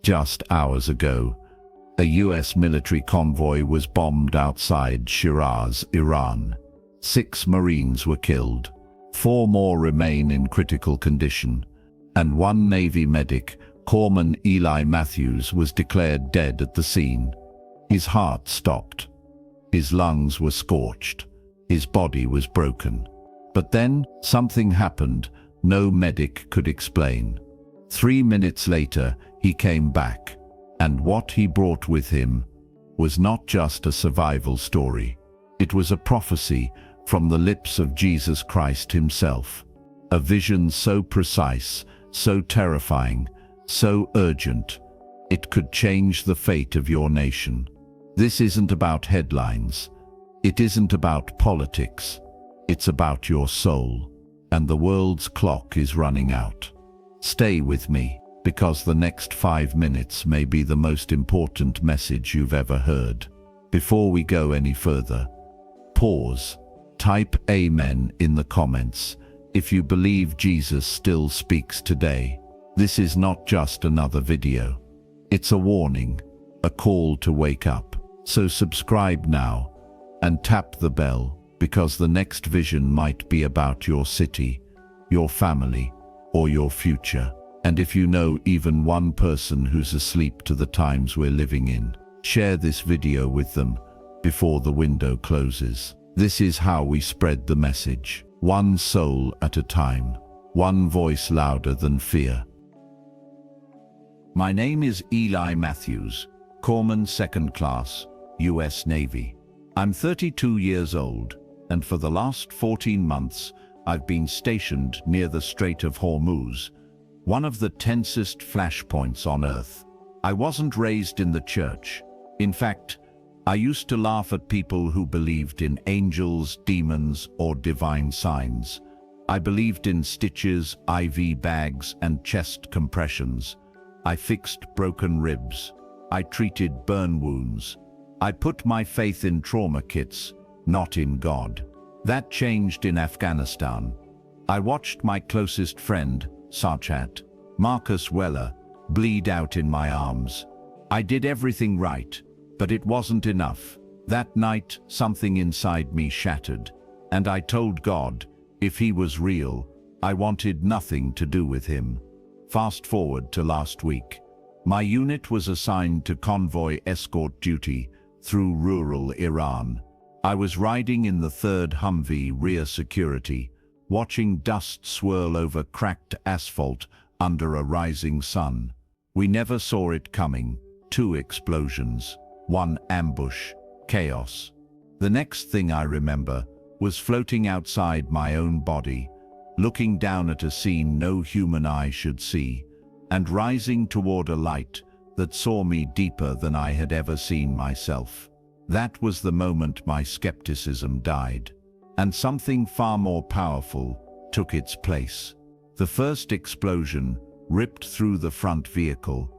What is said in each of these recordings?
Just hours ago, a US military convoy was bombed outside Shiraz, Iran. 6 Marines were killed. 4 more remain in critical condition, and 1 Navy medic, Corpsman Eli Matthews, was declared dead at the scene. His heart stopped. His lungs were scorched. His body was broken. But then something happened no medic could explain. 3 minutes later, he came back, and what he brought with him was not just a survival story. It was a prophecy from the lips of Jesus Christ himself. A vision so precise, so terrifying, so urgent, it could change the fate of your nation. This isn't about headlines. It isn't about politics. It's about your soul. And the world's clock is running out. Stay with me, because the next 5 minutes may be the most important message you've ever heard. Before we go any further, pause. Type Amen in the comments if you believe Jesus still speaks today. This is not just another video. It's a warning, a call to wake up. So subscribe now and tap the bell, because the next vision might be about your city, your family, or your future. And if you know even one person who's asleep to the times we're living in, share this video with them before the window closes. This is how we spread the message. One soul at a time. One voice louder than fear. My name is Eli Matthews, Corpsman 2nd Class, US Navy. I'm 32 years old, and for the last 14 months, I've been stationed near the Strait of Hormuz, one of the tensest flashpoints on Earth. I wasn't raised in the church. In fact, I used to laugh at people who believed in angels, demons, or divine signs. I believed in stitches, IV bags, and chest compressions. I fixed broken ribs. I treated burn wounds. I put my faith in trauma kits, not in God. That changed in Afghanistan. I watched my closest friend, Sergeant Marcus Weller, bleed out in my arms. I did everything right, but it wasn't enough. That night, something inside me shattered, and I told God, if he was real, I wanted nothing to do with him. Fast forward to last week. My unit was assigned to convoy escort duty through rural Iran. I was riding in the 3rd Humvee rear security, watching dust swirl over cracked asphalt under a rising sun. We never saw it coming. 2 explosions. 1 ambush. Chaos. The next thing I remember was floating outside my own body, looking down at a scene no human eye should see, and rising toward a light that saw me deeper than I had ever seen myself. That was the moment my skepticism died, and something far more powerful took its place. The first explosion ripped through the front vehicle.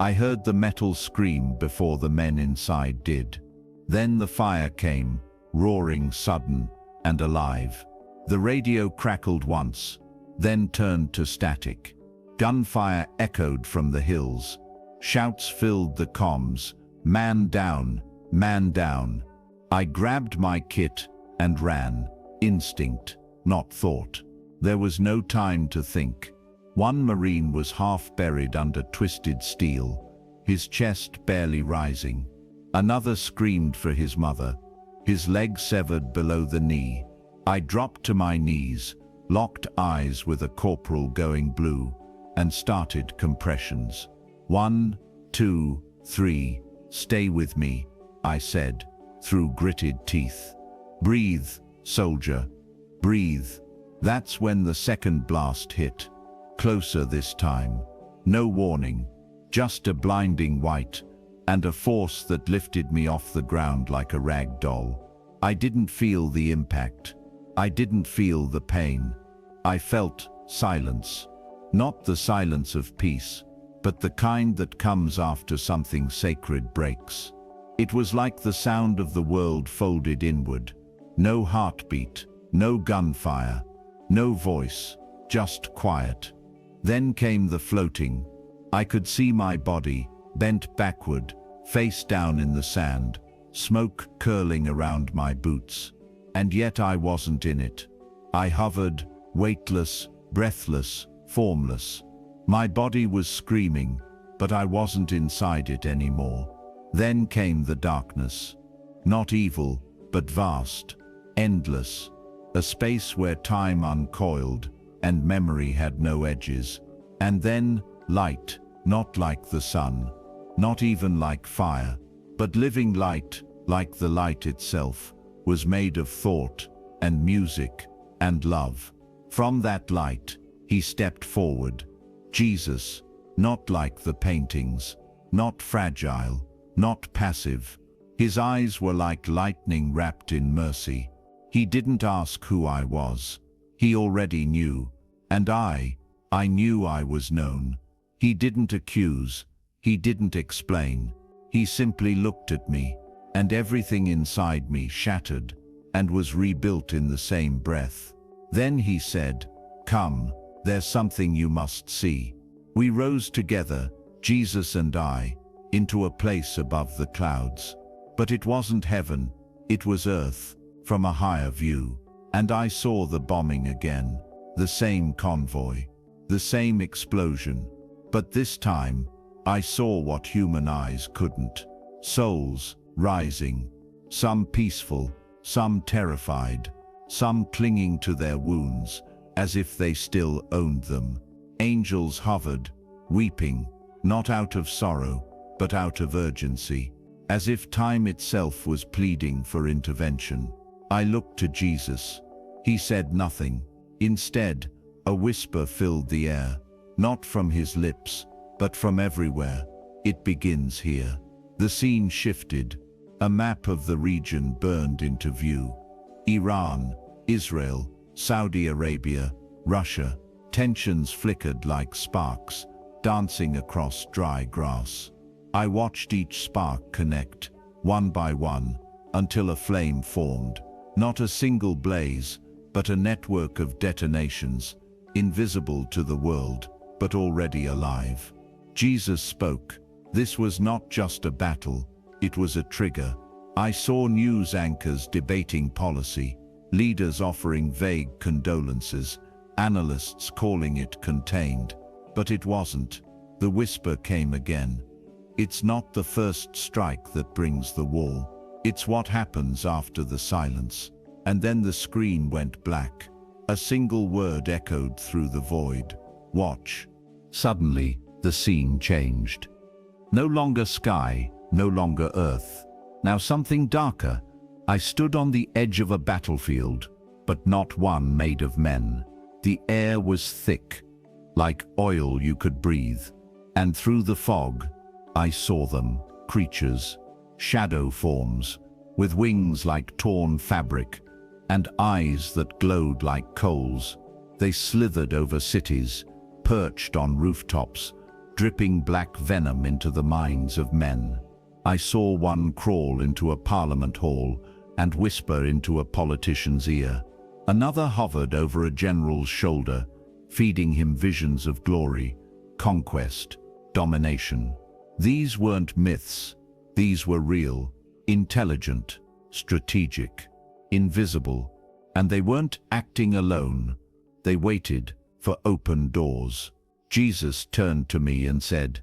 I heard the metal scream before the men inside did. Then the fire came, roaring, sudden, and alive. The radio crackled once, then turned to static. Gunfire echoed from the hills. Shouts filled the comms. Man down, man down. I grabbed my kit and ran. Instinct, not thought. There was no time to think. 1 Marine was half buried under twisted steel, his chest barely rising. Another screamed for his mother, his leg severed below the knee. I dropped to my knees, locked eyes with a corporal going blue, and started compressions. 1, 2, 3, stay with me, I said, through gritted teeth. Breathe, soldier, breathe. That's when the second blast hit. Closer this time. No warning, just a blinding white, and a force that lifted me off the ground like a rag doll. I didn't feel the impact. I didn't feel the pain. I felt silence. Not the silence of peace, but the kind that comes after something sacred breaks. It was like the sound of the world folded inward. No heartbeat, no gunfire, no voice, just quiet. Then came the floating. I could see my body, bent backward, face down in the sand, smoke curling around my boots. And yet I wasn't in it. I hovered, weightless, breathless, formless. My body was screaming, but I wasn't inside it anymore. Then came the darkness. Not evil, but vast, endless. A space where time uncoiled and memory had no edges. And then light, not like the sun, not even like fire, but living light, like the light itself, was made of thought and music and love. From that light, he stepped forward. Jesus, not like the paintings, not fragile, not passive. His eyes were like lightning wrapped in mercy. He didn't ask who I was. He already knew. And I knew I was known. He didn't accuse. He didn't explain. He simply looked at me, and everything inside me shattered and was rebuilt in the same breath. Then he said, "Come, there's something you must see." We rose together, Jesus and I, into a place above the clouds. But it wasn't heaven, it was earth, from a higher view. And I saw the bombing again, the same convoy, the same explosion. But this time, I saw what human eyes couldn't. Souls rising, some peaceful, some terrified, some clinging to their wounds, as if they still owned them. Angels hovered, weeping, not out of sorrow, but out of urgency, as if time itself was pleading for intervention. I looked to Jesus. He said nothing. Instead, a whisper filled the air, not from his lips, but from everywhere. "It begins here." The scene shifted. A map of the region burned into view. Iran, Israel, Saudi Arabia, Russia. Tensions flickered like sparks, dancing across dry grass. I watched each spark connect, one by one, until a flame formed. Not a single blaze, but a network of detonations, invisible to the world, but already alive. Jesus spoke. This was not just a battle, it was a trigger. I saw news anchors debating policy, leaders offering vague condolences, analysts calling it contained. But it wasn't. The whisper came again. It's not the first strike that brings the war. It's what happens after the silence. And then the screen went black. A single word echoed through the void. "Watch." Suddenly, the scene changed. No longer sky, no longer earth. Now something darker. I stood on the edge of a battlefield, but not one made of men. The air was thick, like oil you could breathe. And through the fog, I saw them, creatures, shadow forms, with wings like torn fabric, and eyes that glowed like coals. They slithered over cities, perched on rooftops, dripping black venom into the minds of men. I saw one crawl into a parliament hall and whisper into a politician's ear. Another hovered over a general's shoulder, feeding him visions of glory, conquest, domination. These weren't myths. These were real, intelligent, strategic, invisible. And they weren't acting alone. They waited for open doors. Jesus turned to me and said,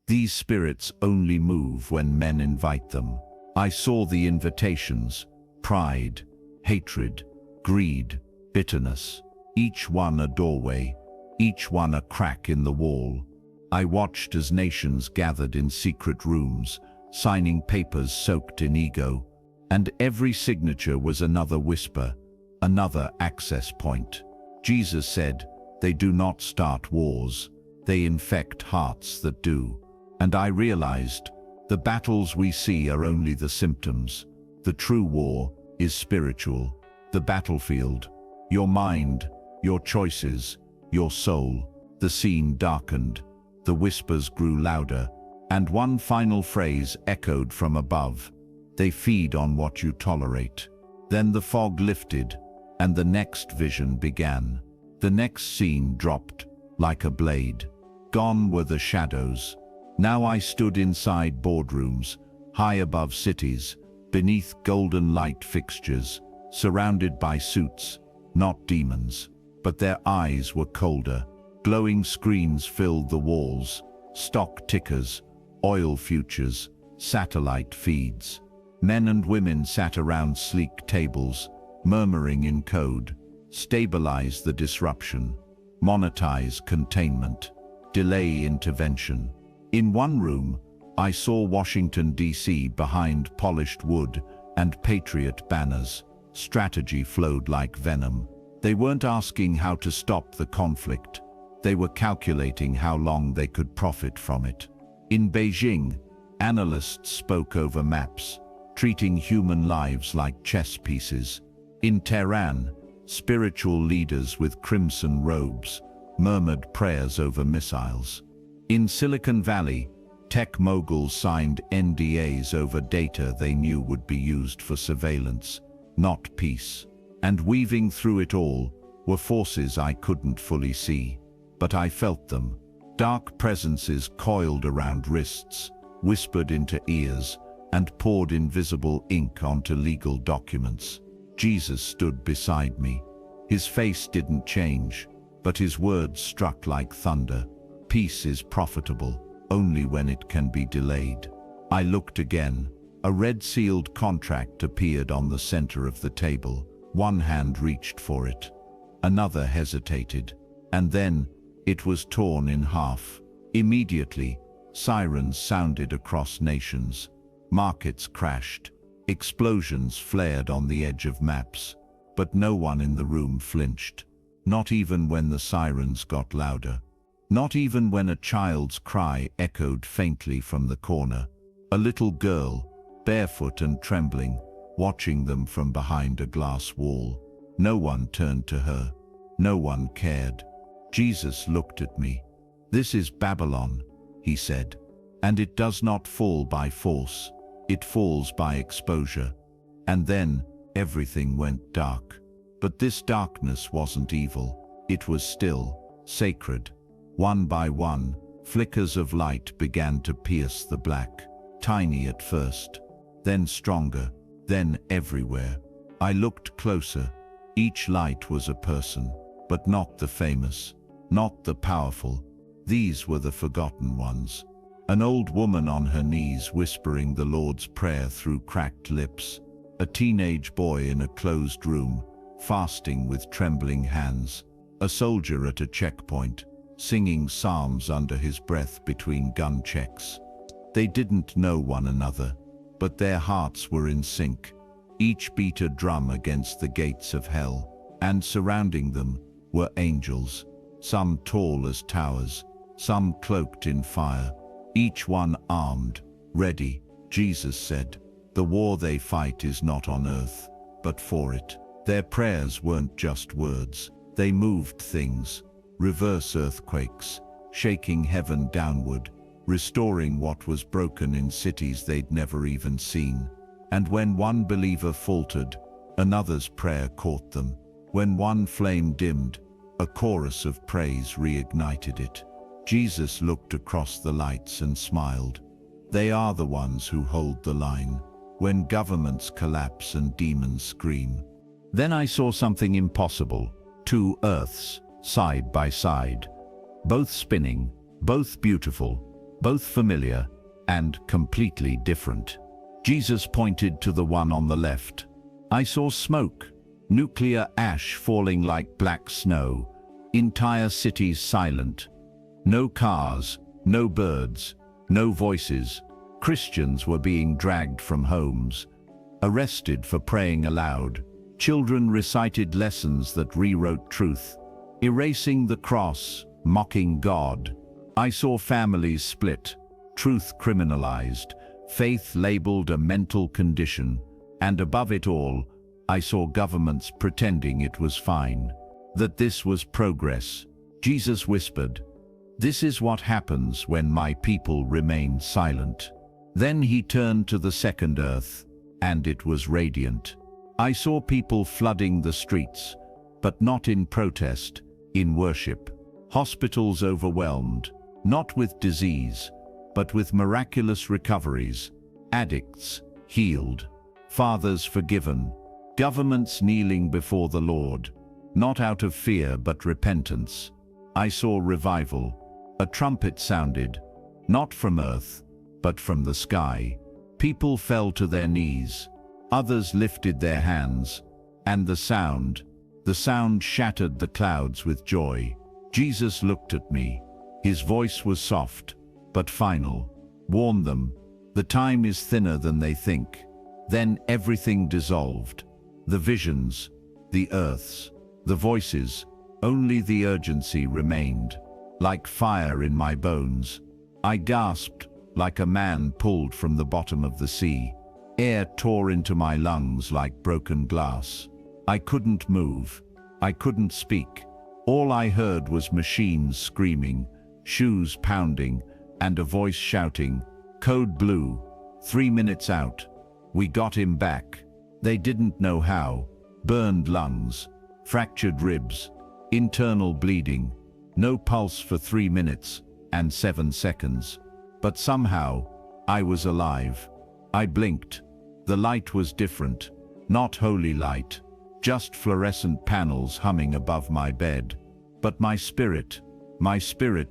"These spirits only move when men invite them." I saw the invitations: pride, hatred, greed, bitterness, each one a doorway, each one a crack in the wall. I watched as nations gathered in secret rooms, signing papers soaked in ego, and every signature was another whisper, another access point. Jesus said, "They do not start wars, they infect hearts that do." And I realized, the battles we see are only the symptoms. The true war is spiritual. The battlefield, your mind, your choices, your soul. The scene darkened. The whispers grew louder, and one final phrase echoed from above: "They feed on what you tolerate." Then the fog lifted, and the next vision began. The next scene dropped like a blade. Gone were the shadows. Now I stood inside boardrooms, high above cities, beneath golden light fixtures, surrounded by suits, not demons. But their eyes were colder. Glowing screens filled the walls, stock tickers, oil futures, satellite feeds. Men and women sat around sleek tables, murmuring in code. Stabilize the disruption. Monetize containment. Delay intervention. In one room, I saw Washington, D.C. behind polished wood and patriot banners. Strategy flowed like venom. They weren't asking how to stop the conflict. They were calculating how long they could profit from it. In Beijing, analysts spoke over maps, treating human lives like chess pieces. In Tehran, spiritual leaders with crimson robes murmured prayers over missiles. In Silicon Valley, tech moguls signed NDAs over data they knew would be used for surveillance, not peace. And weaving through it all were forces I couldn't fully see, but I felt them. Dark presences coiled around wrists, whispered into ears, and poured invisible ink onto legal documents. Jesus stood beside me. His face didn't change, but his words struck like thunder. Peace is profitable only when it can be delayed. I looked again. A red-sealed contract appeared on the center of the table. One hand reached for it. Another hesitated. And then it was torn in half. Immediately, sirens sounded across nations. Markets crashed. Explosions flared on the edge of maps. But no one in the room flinched. Not even when the sirens got louder. Not even when a child's cry echoed faintly from the corner. A little girl, barefoot and trembling, watching them from behind a glass wall. No one turned to her. No one cared. Jesus looked at me. "This is Babylon," he said. "And it does not fall by force. It falls by exposure." And then everything went dark. But this darkness wasn't evil. It was still sacred. One by one, flickers of light began to pierce the black. Tiny at first, then stronger, then everywhere. I looked closer. Each light was a person, but not the famous, not the powerful. These were the forgotten ones. An old woman on her knees whispering the Lord's Prayer through cracked lips. A teenage boy in a closed room, fasting with trembling hands. A soldier at a checkpoint, singing psalms under his breath between gun checks. They didn't know one another, but their hearts were in sync. Each beat a drum against the gates of hell, and surrounding them were angels, some tall as towers, some cloaked in fire, each one armed, ready. Jesus said, "The war they fight is not on earth, but for it." Their prayers weren't just words. They moved things. Reverse earthquakes, shaking heaven downward, restoring what was broken in cities they'd never even seen. And when one believer faltered, another's prayer caught them. When one flame dimmed, a chorus of praise reignited it. Jesus looked across the lights and smiled. They are the ones who hold the line, when governments collapse and demons scream. Then I saw something impossible. Two earths, side by side. Both spinning, both beautiful, both familiar, and completely different. Jesus pointed to the one on the left. I saw smoke, nuclear ash falling like black snow, entire cities silent. No cars, no birds, no voices. Christians were being dragged from homes, arrested for praying aloud. Children recited lessons that rewrote truth, erasing the cross, mocking God. I saw families split, truth criminalized, faith labeled a mental condition, and above it all, I saw governments pretending it was fine, that this was progress. Jesus whispered, "This is what happens when my people remain silent." Then he turned to the second earth, and it was radiant. I saw people flooding the streets, but not in protest, in worship. Hospitals overwhelmed, not with disease, but with miraculous recoveries, addicts healed, fathers forgiven, governments kneeling before the Lord, not out of fear but repentance. I saw revival. A trumpet sounded, not from earth, but from the sky. People fell to their knees, others lifted their hands, and the sound shattered the clouds with joy. Jesus looked at me. His voice was soft, but final. Warn them, the time is thinner than they think. Then everything dissolved. The visions, the earths, the voices, only the urgency remained. Like fire in my bones, I gasped like a man pulled from the bottom of the sea. Air tore into my lungs like broken glass. I couldn't move. I couldn't speak. All I heard was machines screaming, shoes pounding, and a voice shouting, "Code Blue, 3 minutes out. We got him back." They didn't know how. Burned lungs, fractured ribs, internal bleeding, no pulse for 3 minutes and 7 seconds. But somehow, I was alive. I blinked. The light was different, not holy light, just fluorescent panels humming above my bed. But my spirit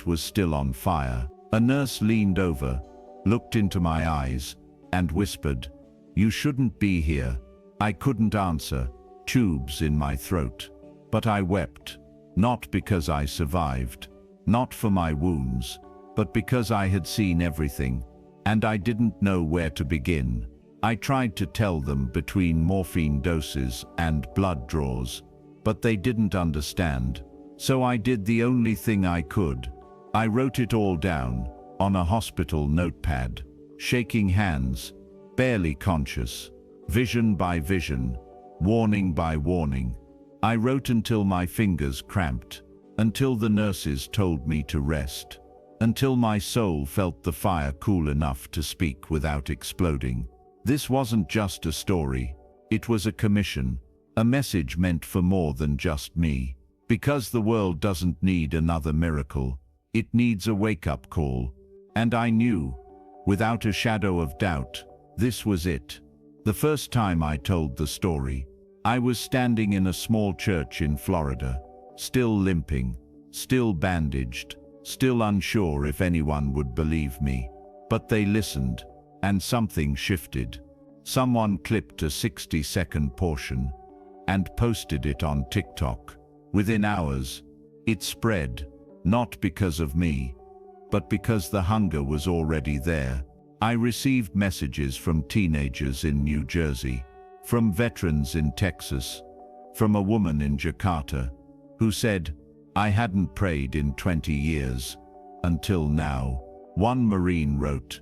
was still on fire. A nurse leaned over, looked into my eyes, and whispered, "You shouldn't be here." I couldn't answer, tubes in my throat. But I wept, not because I survived, not for my wounds, but because I had seen everything, and I didn't know where to begin. I tried to tell them between morphine doses and blood draws, but they didn't understand. So I did the only thing I could. I wrote it all down on a hospital notepad, shaking hands, barely conscious, vision by vision, warning by warning. I wrote until my fingers cramped, until the nurses told me to rest, until my soul felt the fire cool enough to speak without exploding. This wasn't just a story, it was a commission, a message meant for more than just me. Because the world doesn't need another miracle, it needs a wake-up call. And I knew, without a shadow of doubt, this was it. The first time I told the story, I was standing in a small church in Florida, still limping, still bandaged, still unsure if anyone would believe me. But they listened, and something shifted. Someone clipped a 60-second portion and posted it on TikTok. Within hours, it spread, not because of me, but because the hunger was already there. I received messages from teenagers in New Jersey, from veterans in Texas, from a woman in Jakarta, who said, "I hadn't prayed in 20 years, until now." One Marine wrote,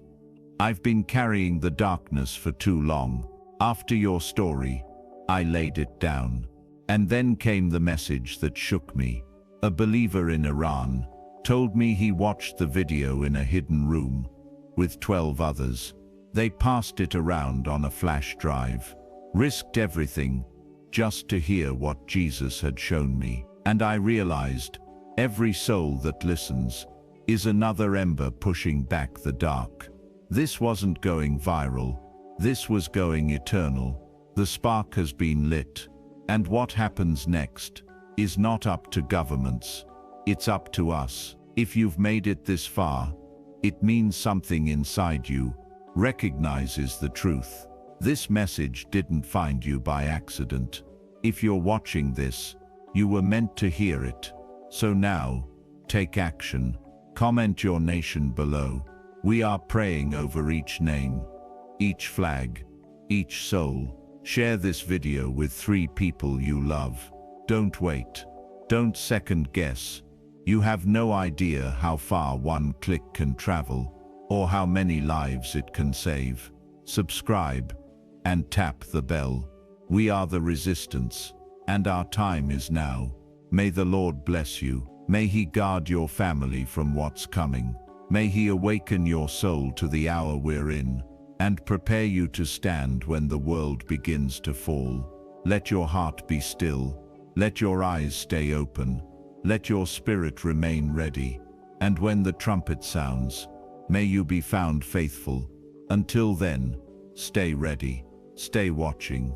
"I've been carrying the darkness for too long. After your story, I laid it down." And then came the message that shook me. A believer in Iran told me he watched the video in a hidden room with 12 others. They passed it around on a flash drive, risked everything just to hear what Jesus had shown me. And I realized every soul that listens is another ember pushing back the dark. This wasn't going viral. This was going eternal. The spark has been lit. And what happens next is not up to governments. It's up to us. If you've made it this far, it means something inside you recognizes the truth. This message didn't find you by accident. If you're watching this, you were meant to hear it. So now, take action. Comment your nation below. We are praying over each name, each flag, each soul. Share this video with 3 people you love. Don't wait. Don't second guess. You have no idea how far one click can travel, or how many lives it can save. Subscribe and tap the bell. We are the resistance, and our time is now. May the Lord bless you. May He guard your family from what's coming. May He awaken your soul to the hour we're in, and prepare you to stand when the world begins to fall. Let your heart be still. Let your eyes stay open. Let your spirit remain ready. And when the trumpet sounds, May you be found faithful. Until then, stay ready, stay watching,